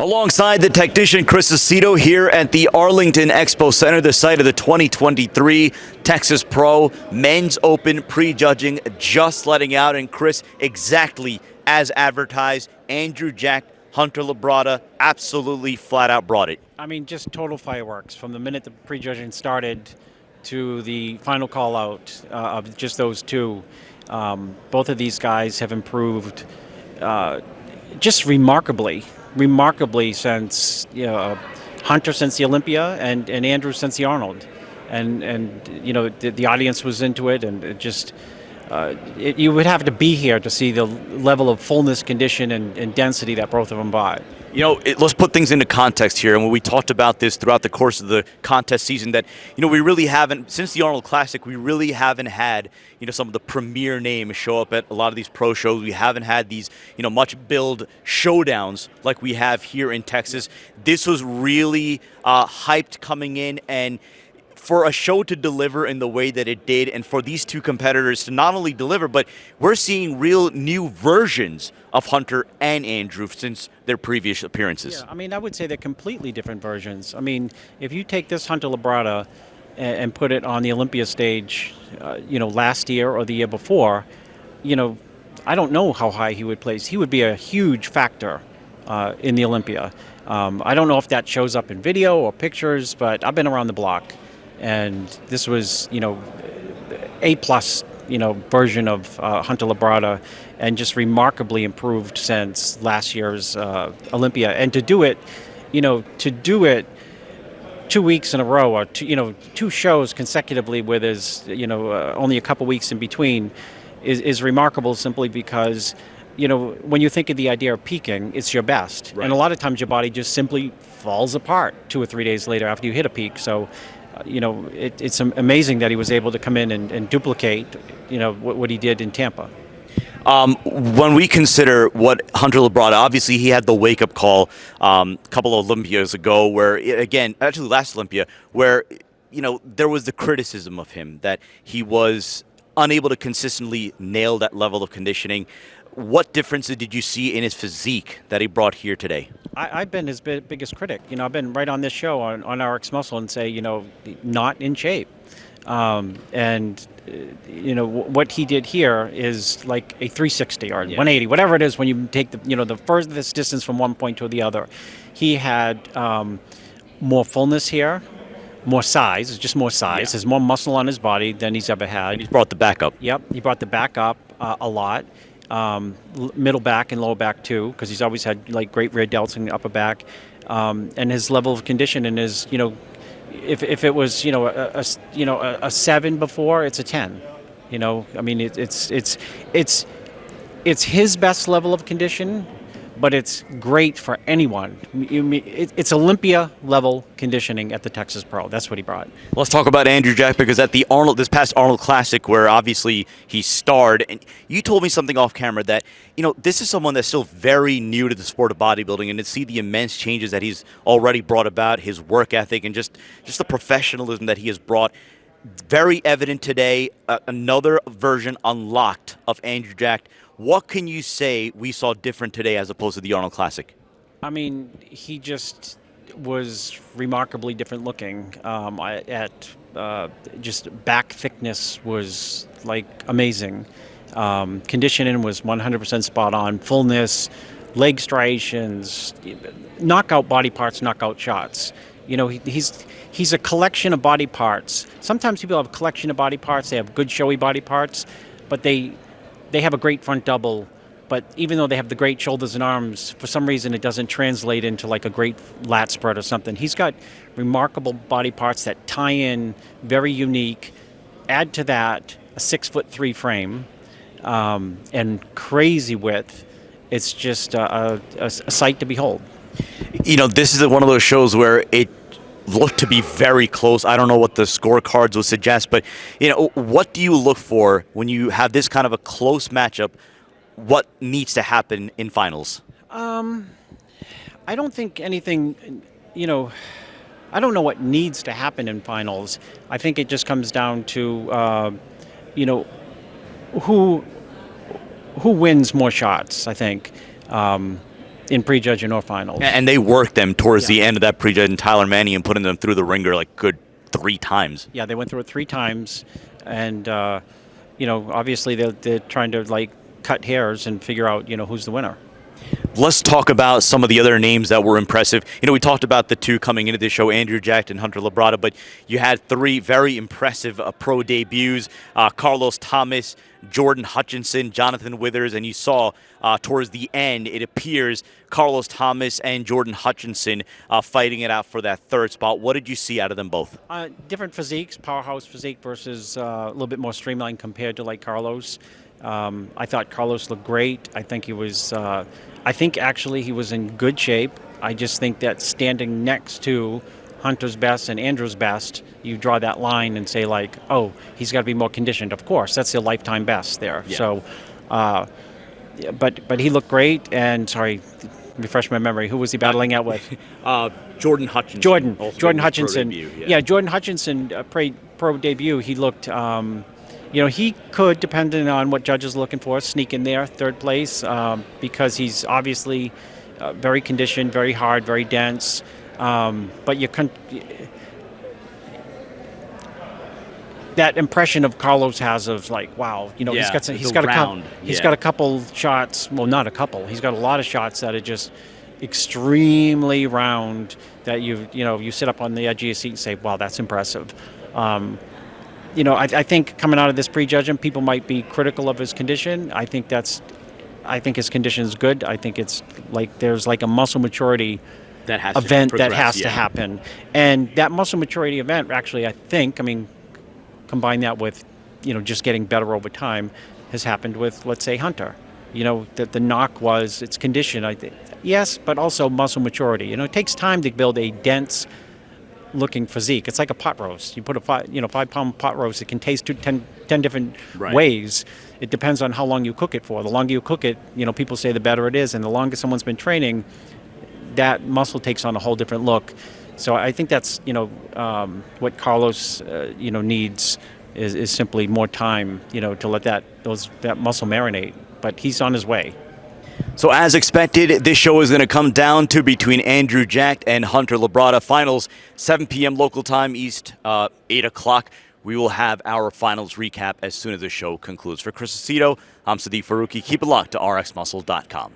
Alongside the technician Chris Aceto here at the Arlington Expo Center, the site of the 2023 Texas Pro Men's Open Prejudging just letting out. And Chris, exactly as advertised, Andrew Jack, Hunter Labrada absolutely flat out brought it. I mean, just total fireworks from the minute the prejudging started to the final call out of just those two. Both of these guys have improved just remarkably since Hunter since the Olympia and Andrew since the Arnold, and the audience was into it, and it just you would have to be here to see the level of fullness, condition, and density that both of them brought. Let's put things into context here. And when we talked about this throughout the course of the contest season, that, we really haven't, since the Arnold Classic, we really haven't had, some of the premier names show up at a lot of these pro shows. We haven't had these, much billed showdowns like we have here in Texas. This was really hyped coming in, and for a show to deliver in the way that it did, and for these two competitors to not only deliver, but we're seeing real new versions of Hunter and Andrew since their previous appearances. Yeah, I mean, I would say they're completely different versions. I mean, if you take this Hunter Labrada and put it on the Olympia stage, last year or the year before, I don't know how high he would place. He would be a huge factor in the Olympia. I don't know if that shows up in video or pictures, but I've been around the block. And this was, A-plus, version of Hunter Labrada, and just remarkably improved since last year's Olympia. And to do it 2 weeks in a row, or two shows consecutively where there's, only a couple weeks in between, is remarkable simply because, when you think of the idea of peaking, it's your best. Right. And a lot of times your body just simply falls apart 2 or 3 days later after you hit a peak. So, it's amazing that he was able to come in and duplicate, what he did in Tampa. When we consider what Hunter Labrada, obviously he had the wake-up call a couple of Olympias ago where, actually last Olympia, where, there was the criticism of him that he was unable to consistently nail that level of conditioning. What differences did you see in his physique that he brought here today? I've been his biggest critic. I've been right on this show on RX Muscle and say, not in shape. What he did here is like a 360 or 180, whatever it is when you take the furthest distance from one point to the other. He had more fullness here, more size, just more size. There's more muscle on his body than he's ever had. And he's brought the back up. Yep, he brought the back up a lot. Middle back and lower back too, because he's always had like great rear delts and upper back, and his level of condition and his if it was a 7 before, it's a 10. I mean it's his best level of condition, but it's great for anyone. It's Olympia level conditioning at the Texas Pro. That's what he brought. Let's talk about Andrew Jack, because at the this past Arnold Classic, where obviously he starred, and you told me something off camera that this is someone that's still very new to the sport of bodybuilding, and to see the immense changes that he's already brought about, his work ethic, and just the professionalism that he has brought. Very evident today. Another version unlocked of Andrew Jack. What can you say we saw different today as opposed to the Arnold Classic? I mean, he just was remarkably different looking. Just back thickness was like amazing. Conditioning was 100% spot on. Fullness, leg striations, knockout body parts, knockout shots. He's a collection of body parts. Sometimes people have a collection of body parts. They have good showy body parts, but they have a great front double, but even though they have the great shoulders and arms, for some reason it doesn't translate into like a great lat spread or something. He's got remarkable body parts that tie in, very unique. Add to that a 6'3" frame and crazy width. It's just a sight to behold. This is one of those shows where it looked to be very close. I don't know what the scorecards would suggest, but what do you look for when you have this kind of a close matchup? What needs to happen in finals? I don't think anything, I don't know what needs to happen in finals. I think it just comes down to, who wins more shots, I think. in prejudging or finals. And they worked them towards Yeah. the end of that prejudging Tyler Manning and putting them through the ringer like good 3 times. Yeah, they went through it 3 times, and obviously they're trying to like cut hairs and figure out who's the winner. Let's talk about some of the other names that were impressive. We talked about the 2 coming into this show, Andrew Jack and Hunter Labrada, but you had 3 very impressive pro debuts, Carlos Thomas, Jordan Hutchinson, Jonathan Withers, and you saw towards the end, it appears Carlos Thomas and Jordan Hutchinson fighting it out for that 3rd spot. What did you see out of them both? Different physiques, powerhouse physique versus a little bit more streamlined compared to like Carlos. I thought Carlos looked great. I think he was. I think actually he was in good shape. I just think that standing next to Hunter's best and Andrew's best, you draw that line and say like, oh, he's got to be more conditioned. Of course, that's the lifetime best there. Yeah. So, but he looked great. And sorry, refresh my memory. Who was he battling out with? Jordan Hutchinson. Jordan Hutchinson. Pro debut, yeah, Jordan Hutchinson, pro debut. He looked. He could, depending on what judges are looking for, sneak in there, 3rd place, because he's obviously very conditioned, very hard, very dense. But you can that impression of Carlos has of like, wow, he's got a couple shots. Well, not a couple. He's got a lot of shots that are just extremely round. That you sit up on the edge of your seat and say, wow, that's impressive. I think coming out of this prejudging, people might be critical of his condition. I think his condition is good. I think it's like there's like a muscle maturity event that has to happen, and that muscle maturity event actually, combine that with just getting better over time, has happened with, let's say, Hunter. That the knock was its condition. I think yes, but also muscle maturity. It takes time to build a dense looking physique. It's like a pot roast. You put a 5-pound pot roast, it can taste 10 different ways. It depends on how long you cook it for. The longer you cook it, people say the better it is, and the longer someone's been training, that muscle takes on a whole different look. So I think that's what Carlos needs is simply more time to let that muscle marinate. But he's on his way. So as expected, this show is going to come down to between Andrew Jack and Hunter Labrada. Finals, 7 p.m. local time, East, 8 o'clock. We will have our finals recap as soon as the show concludes. For Chris Aceto, I'm Siddique Farooqi. Keep it locked to rxmuscle.com.